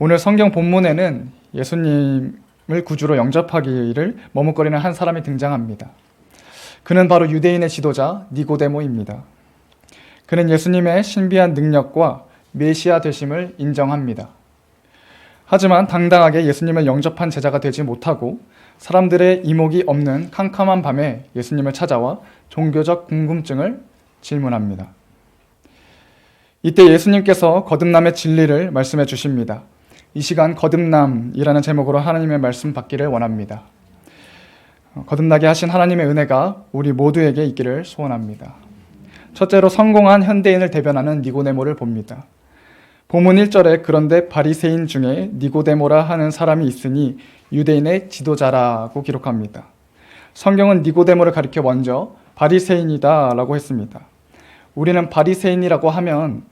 오늘 성경 본문에는 예수님을 구주로 영접하기를 머뭇거리는 한 사람이 등장합니다. 그는 바로 유대인의 지도자 니고데모입니다. 그는 예수님의 신비한 능력과 메시아 되심을 인정합니다. 하지만 당당하게 예수님을 영접한 제자가 되지 못하고 사람들의 이목이 없는 캄캄한 밤에 예수님을 찾아와 종교적 궁금증을 질문합니다. 이때 예수님께서 거듭남의 진리를 말씀해 주십니다. 이 시간 거듭남이라는 제목으로 하나님의 말씀 받기를 원합니다. 거듭나게 하신 하나님의 은혜가 우리 모두에게 있기를 소원합니다. 첫째로 성공한 현대인을 대변하는 니고데모를 봅니다. 본문 1절에 그런데 바리새인 중에 니고데모라 하는 사람이 있으니 유대인의 지도자라고 기록합니다. 성경은 니고데모를 가리켜 먼저 바리새인이다 라고 했습니다. 우리는 바리새인이라고 하면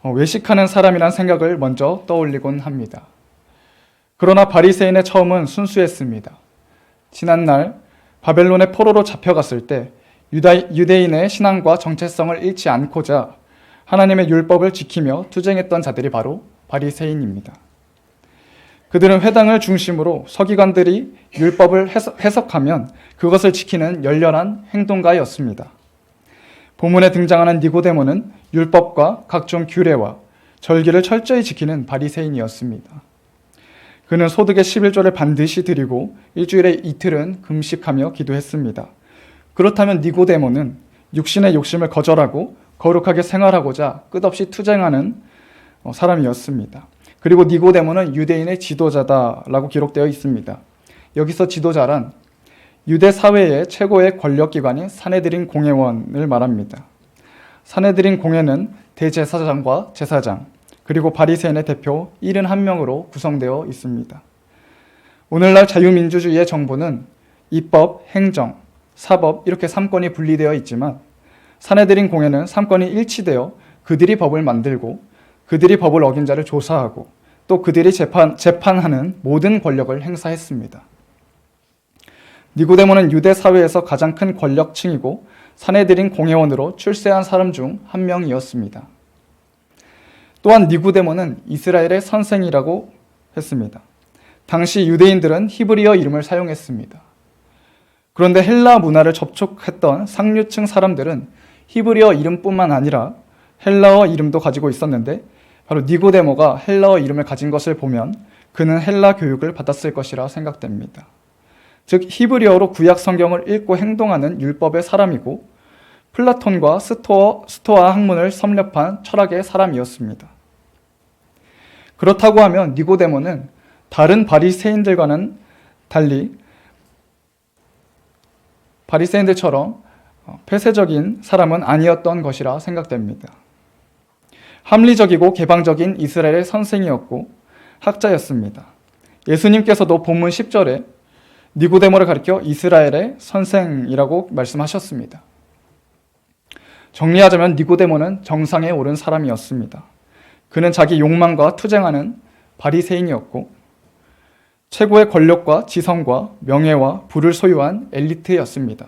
외식하는 사람이란 생각을 먼저 떠올리곤 합니다. 그러나 바리새인의 처음은 순수했습니다. 지난날 바벨론의 포로로 잡혀갔을 때 유대인의 신앙과 정체성을 잃지 않고자 하나님의 율법을 지키며 투쟁했던 자들이 바로 바리새인입니다. 그들은 회당을 중심으로 서기관들이 율법을 해석하면 그것을 지키는 열렬한 행동가였습니다. 본문에 등장하는 니고데모는 율법과 각종 규례와 절기를 철저히 지키는 바리새인이었습니다. 그는 소득의 11조를 반드시 드리고 일주일에 이틀은 금식하며 기도했습니다. 그렇다면 니고데모는 육신의 욕심을 거절하고 거룩하게 생활하고자 끝없이 투쟁하는 사람이었습니다. 그리고 니고데모는 유대인의 지도자다라고 기록되어 있습니다. 여기서 지도자란 유대 사회의 최고의 권력기관인 사내드린 공회원을 말합니다. 사내드린 공회는 대제사장과 제사장, 그리고 바리새인의 대표 71명으로 구성되어 있습니다. 오늘날 자유민주주의의 정부는 입법, 행정, 사법 이렇게 3권이 분리되어 있지만 사내드린 공회는 3권이 일치되어 그들이 법을 만들고 그들이 법을 어긴 자를 조사하고 또 그들이 재판하는 모든 권력을 행사했습니다. 니고데모는 유대 사회에서 가장 큰 권력층이고 사내드린 공회원으로 출세한 사람 중 한 명이었습니다. 또한 니고데모는 이스라엘의 선생이라고 했습니다. 당시 유대인들은 히브리어 이름을 사용했습니다. 그런데 헬라 문화를 접촉했던 상류층 사람들은 히브리어 이름뿐만 아니라 헬라어 이름도 가지고 있었는데 바로 니고데모가 헬라어 이름을 가진 것을 보면 그는 헬라 교육을 받았을 것이라 생각됩니다. 즉 히브리어로 구약 성경을 읽고 행동하는 율법의 사람이고 플라톤과 스토아 학문을 섭렵한 철학의 사람이었습니다. 그렇다고 하면 니고데모는 다른 바리새인들과는 달리 바리새인들처럼 폐쇄적인 사람은 아니었던 것이라 생각됩니다. 합리적이고 개방적인 이스라엘의 선생이었고 학자였습니다. 예수님께서도 본문 10절에 니고데모를 가리켜 이스라엘의 선생이라고 말씀하셨습니다. 정리하자면 니고데모는 정상에 오른 사람이었습니다. 그는 자기 욕망과 투쟁하는 바리새인이었고 최고의 권력과 지성과 명예와 부를 소유한 엘리트였습니다.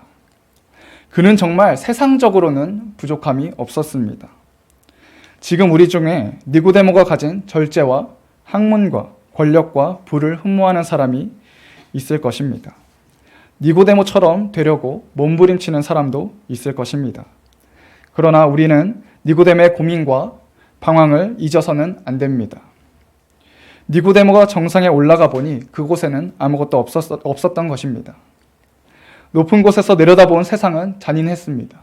그는 정말 세상적으로는 부족함이 없었습니다. 지금 우리 중에 니고데모가 가진 절제와 학문과 권력과 부를 흠모하는 사람이 있을 것입니다. 니고데모처럼 되려고 몸부림치는 사람도 있을 것입니다. 그러나 우리는 니고데모의 고민과 방황을 잊어서는 안 됩니다. 니고데모가 정상에 올라가 보니 그곳에는 아무것도 없었던 것입니다. 높은 곳에서 내려다본 세상은 잔인했습니다.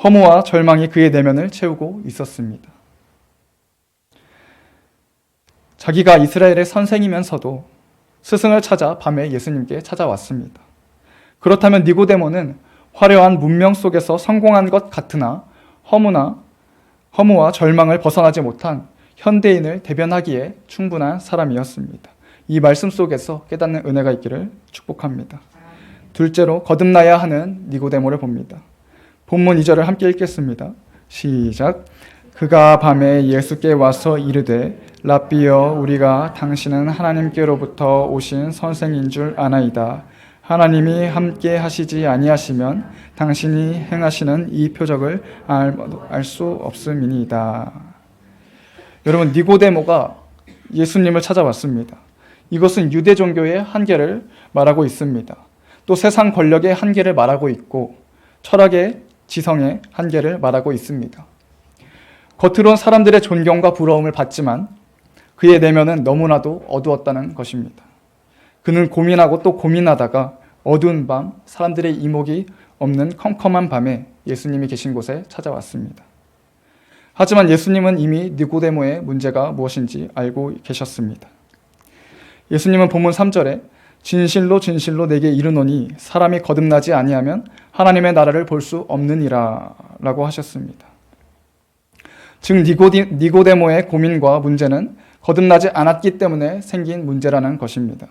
허무와 절망이 그의 내면을 채우고 있었습니다. 자기가 이스라엘의 선생이면서도 스승을 찾아 밤에 예수님께 찾아왔습니다. 그렇다면 니고데모는 화려한 문명 속에서 성공한 것 같으나 허무와 절망을 벗어나지 못한 현대인을 대변하기에 충분한 사람이었습니다. 이 말씀 속에서 깨닫는 은혜가 있기를 축복합니다. 둘째로 거듭나야 하는 니고데모를 봅니다. 본문 2절을 함께 읽겠습니다. 시작. 그가 밤에 예수께 와서 이르되 랍비여 우리가 당신은 하나님께로부터 오신 선생인 줄 아나이다. 하나님이 함께 하시지 아니하시면 당신이 행하시는 이 표적을 알 수 없음이니이다. 여러분 니고데모가 예수님을 찾아왔습니다. 이것은 유대 종교의 한계를 말하고 있습니다. 또 세상 권력의 한계를 말하고 있고 철학의 지성의 한계를 말하고 있습니다. 겉으론 사람들의 존경과 부러움을 받지만 그의 내면은 너무나도 어두웠다는 것입니다. 그는 고민하고 또 고민하다가 어두운 밤, 사람들의 이목이 없는 컴컴한 밤에 예수님이 계신 곳에 찾아왔습니다. 하지만 예수님은 이미 니고데모의 문제가 무엇인지 알고 계셨습니다. 예수님은 본문 3절에 진실로 진실로 내게 이르노니 사람이 거듭나지 아니하면 하나님의 나라를 볼 수 없느니라 라고 하셨습니다. 즉 니고데모의 고민과 문제는 거듭나지 않았기 때문에 생긴 문제라는 것입니다.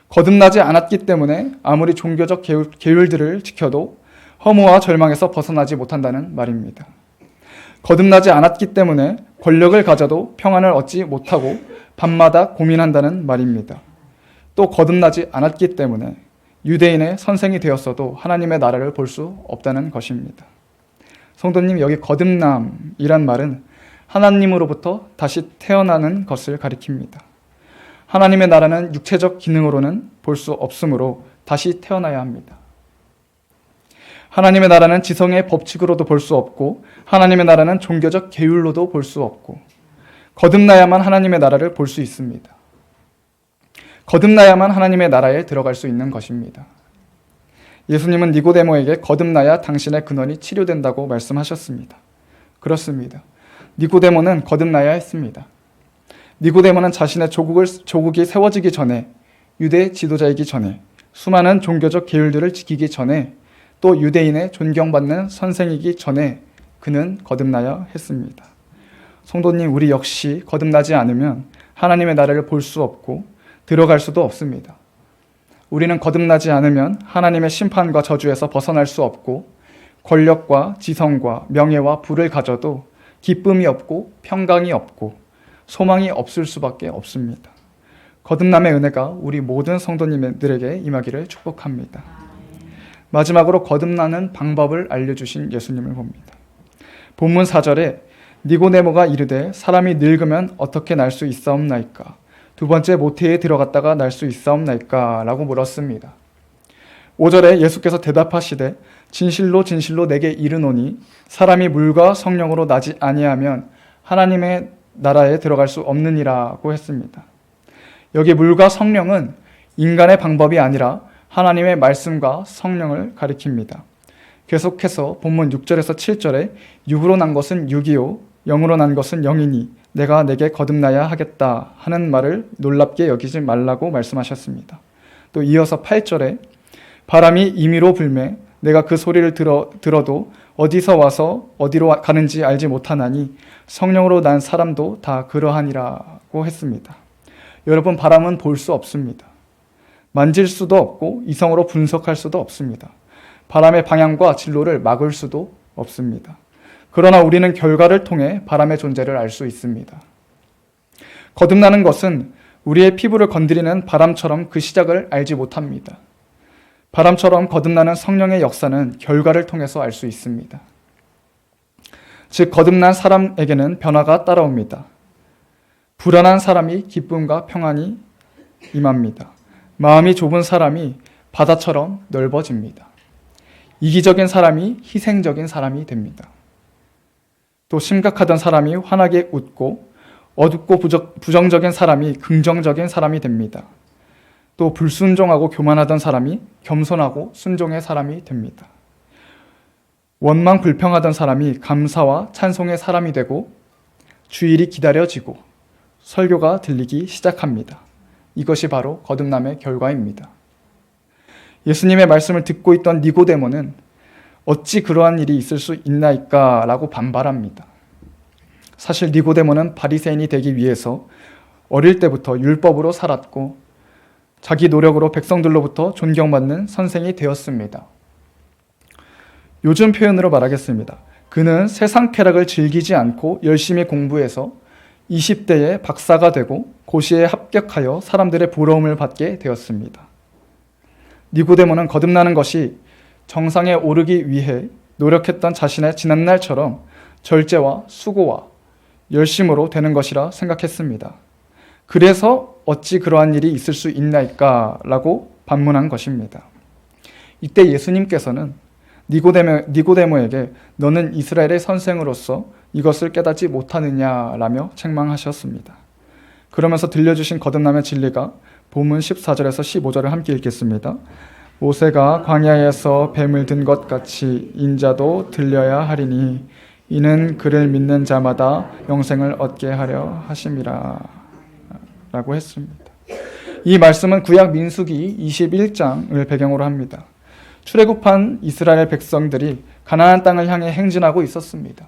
거듭나지 않았기 때문에 아무리 종교적 계율들을 지켜도 허무와 절망에서 벗어나지 못한다는 말입니다. 거듭나지 않았기 때문에 권력을 가져도 평안을 얻지 못하고 밤마다 고민한다는 말입니다. 또 거듭나지 않았기 때문에 유대인의 선생이 되었어도 하나님의 나라를 볼 수 없다는 것입니다. 성도님, 여기 거듭남이란 말은 하나님으로부터 다시 태어나는 것을 가리킵니다. 하나님의 나라는 육체적 기능으로는 볼 수 없으므로 다시 태어나야 합니다. 하나님의 나라는 지성의 법칙으로도 볼 수 없고 하나님의 나라는 종교적 계율로도 볼 수 없고 거듭나야만 하나님의 나라를 볼 수 있습니다. 거듭나야만 하나님의 나라에 들어갈 수 있는 것입니다. 예수님은 니고데모에게 거듭나야 당신의 근원이 치료된다고 말씀하셨습니다. 그렇습니다. 니고데모는 거듭나야 했습니다. 니고데모는 자신의 조국이 세워지기 전에, 유대 지도자이기 전에, 수많은 종교적 계율들을 지키기 전에, 또 유대인의 존경받는 선생이기 전에 그는 거듭나야 했습니다. 성도님, 우리 역시 거듭나지 않으면 하나님의 나라를 볼 수 없고 들어갈 수도 없습니다. 우리는 거듭나지 않으면 하나님의 심판과 저주에서 벗어날 수 없고 권력과 지성과 명예와 부를 가져도 기쁨이 없고 평강이 없고 소망이 없을 수밖에 없습니다. 거듭남의 은혜가 우리 모든 성도님들에게 임하기를 축복합니다. 마지막으로 거듭나는 방법을 알려주신 예수님을 봅니다. 본문 4절에 니고데모가 이르되 사람이 늙으면 어떻게 날 수 있사옵나이까? 두 번째 모태에 들어갔다가 날 수 있사옵나이까? 라고 물었습니다. 5절에 예수께서 대답하시되 진실로 진실로 내게 이르노니 사람이 물과 성령으로 나지 아니하면 하나님의 나라에 들어갈 수 없느니라고 했습니다. 여기 물과 성령은 인간의 방법이 아니라 하나님의 말씀과 성령을 가리킵니다. 계속해서 본문 6절에서 7절에 육으로 난 것은 육이요 영으로 난 것은 영이니 내가 내게 거듭나야 하겠다 하는 말을 놀랍게 여기지 말라고 말씀하셨습니다. 또 이어서 8절에 바람이 임의로 불매 내가 그 소리를 들어도 어디서 와서 어디로 가는지 알지 못하나니 성령으로 난 사람도 다 그러하니라고 했습니다. 여러분, 바람은 볼 수 없습니다. 만질 수도 없고 이성으로 분석할 수도 없습니다. 바람의 방향과 진로를 막을 수도 없습니다. 그러나 우리는 결과를 통해 바람의 존재를 알 수 있습니다. 거듭나는 것은 우리의 피부를 건드리는 바람처럼 그 시작을 알지 못합니다. 바람처럼 거듭나는 성령의 역사는 결과를 통해서 알 수 있습니다. 즉, 거듭난 사람에게는 변화가 따라옵니다. 불안한 사람이 기쁨과 평안이 임합니다. 마음이 좁은 사람이 바다처럼 넓어집니다. 이기적인 사람이 희생적인 사람이 됩니다. 또 심각하던 사람이 환하게 웃고 어둡고 부정적인 사람이 긍정적인 사람이 됩니다. 또 불순종하고 교만하던 사람이 겸손하고 순종의 사람이 됩니다. 원망 불평하던 사람이 감사와 찬송의 사람이 되고 주일이 기다려지고 설교가 들리기 시작합니다. 이것이 바로 거듭남의 결과입니다. 예수님의 말씀을 듣고 있던 니고데모는 어찌 그러한 일이 있을 수 있나이까? 라고 반발합니다. 사실 니고데모는 바리새인이 되기 위해서 어릴 때부터 율법으로 살았고 자기 노력으로 백성들로부터 존경받는 선생이 되었습니다. 요즘 표현으로 말하겠습니다. 그는 세상 쾌락을 즐기지 않고 열심히 공부해서 20대에 박사가 되고 고시에 합격하여 사람들의 부러움을 받게 되었습니다. 니고데모는 거듭나는 것이 정상에 오르기 위해 노력했던 자신의 지난날처럼 절제와 수고와 열심으로 되는 것이라 생각했습니다. 그래서 어찌 그러한 일이 있을 수 있나이까라고 반문한 것입니다. 이때 예수님께서는 니고데모에게 너는 이스라엘의 선생으로서 이것을 깨닫지 못하느냐라며 책망하셨습니다. 그러면서 들려주신 거듭남의 진리가 본문 14절에서 15절을 함께 읽겠습니다. 모세가 광야에서 뱀을 든 것 같이 인자도 들려야 하리니 이는 그를 믿는 자마다 영생을 얻게 하려 하심이라 라고 했습니다. 이 말씀은 구약 민수기 21장을 배경으로 합니다. 출애굽한 이스라엘 백성들이 가나안 땅을 향해 행진하고 있었습니다.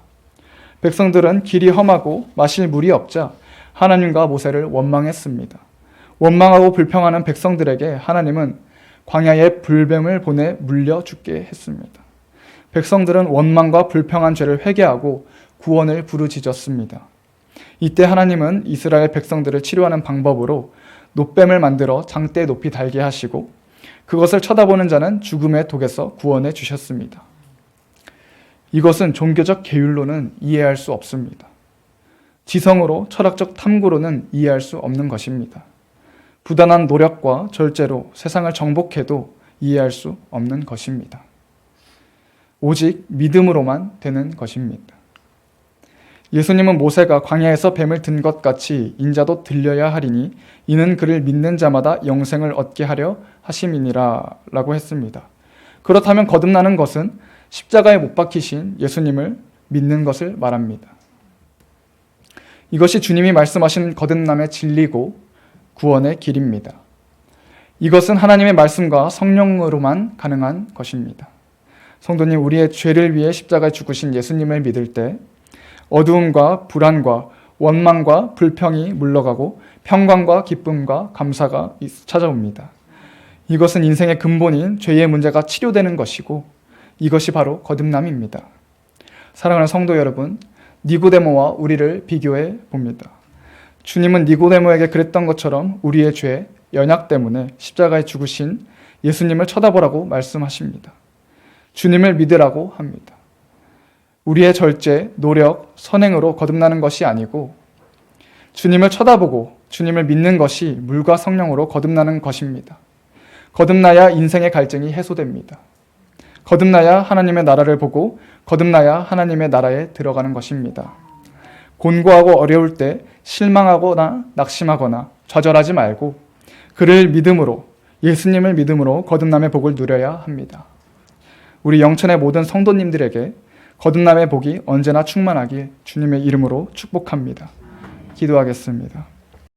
백성들은 길이 험하고 마실 물이 없자 하나님과 모세를 원망했습니다. 원망하고 불평하는 백성들에게 하나님은 광야에 불뱀을 보내 물려 죽게 했습니다. 백성들은 원망과 불평한 죄를 회개하고 구원을 부르짖었습니다. 이때 하나님은 이스라엘 백성들을 치료하는 방법으로 놋뱀을 만들어 장대에 높이 달게 하시고 그것을 쳐다보는 자는 죽음의 독에서 구원해 주셨습니다. 이것은 종교적 계율로는 이해할 수 없습니다. 지성으로 철학적 탐구로는 이해할 수 없는 것입니다. 부단한 노력과 절제로 세상을 정복해도 이해할 수 없는 것입니다. 오직 믿음으로만 되는 것입니다. 예수님은 모세가 광야에서 뱀을 든 것 같이 인자도 들려야 하리니 이는 그를 믿는 자마다 영생을 얻게 하려 하심이니라 라고 했습니다. 그렇다면 거듭나는 것은 십자가에 못 박히신 예수님을 믿는 것을 말합니다. 이것이 주님이 말씀하신 거듭남의 진리고 구원의 길입니다. 이것은 하나님의 말씀과 성령으로만 가능한 것입니다. 성도님, 우리의 죄를 위해 십자가에 죽으신 예수님을 믿을 때 어두움과 불안과 원망과 불평이 물러가고 평강과 기쁨과 감사가 찾아옵니다. 이것은 인생의 근본인 죄의 문제가 치료되는 것이고 이것이 바로 거듭남입니다. 사랑하는 성도 여러분, 니고데모와 우리를 비교해 봅니다. 주님은 니고데모에게 그랬던 것처럼 우리의 죄, 연약 때문에 십자가에 죽으신 예수님을 쳐다보라고 말씀하십니다. 주님을 믿으라고 합니다. 우리의 절제, 노력, 선행으로 거듭나는 것이 아니고 주님을 쳐다보고 주님을 믿는 것이 물과 성령으로 거듭나는 것입니다. 거듭나야 인생의 갈증이 해소됩니다. 거듭나야 하나님의 나라를 보고 거듭나야 하나님의 나라에 들어가는 것입니다. 곤고하고 어려울 때 실망하거나 낙심하거나 좌절하지 말고 그를 믿음으로, 예수님을 믿음으로 거듭남의 복을 누려야 합니다. 우리 영천의 모든 성도님들에게 거듭남의 복이 언제나 충만하길 주님의 이름으로 축복합니다. 기도하겠습니다.